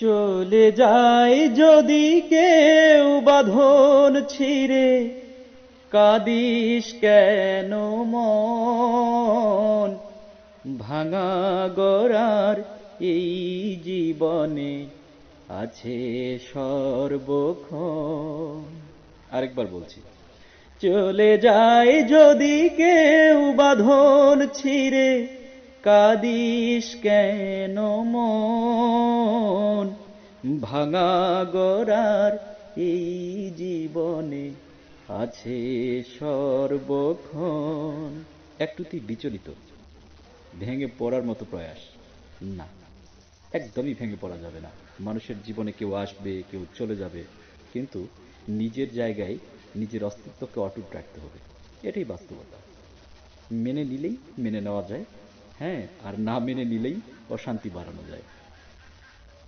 চলে যায় যদি কেউ বাঁধন ছিঁড়ে, কাঁদিস কেন মন? ভাঙা গড়ার এই জীবনে আছে সর্বক্ষণ। আরেকবার বলছি, চলে যায় যদি কেউ বাঁধন ছিঁড়ে, কাঁদিস কেন মন? ভাঙা গড়ার এই জীবনে আছে সর্বক্ষণ। একটুতেই বিচলিত, ভেঙে পড়ার মতো প্রয়াস না, একদমই ভেঙে পড়া যাবে না। মানুষের জীবনে কেউ আসবে, কেউ চলে যাবে, কিন্তু নিজের জায়গায় নিজের অস্তিত্বকে অটুট রাখতে হবে। এটাই বাস্তবতা। মেনে নিলেই মেনে নেওয়া যায়, হ্যাঁ, আর না মেনে নিলেই অশান্তি বাড়ানো যায়।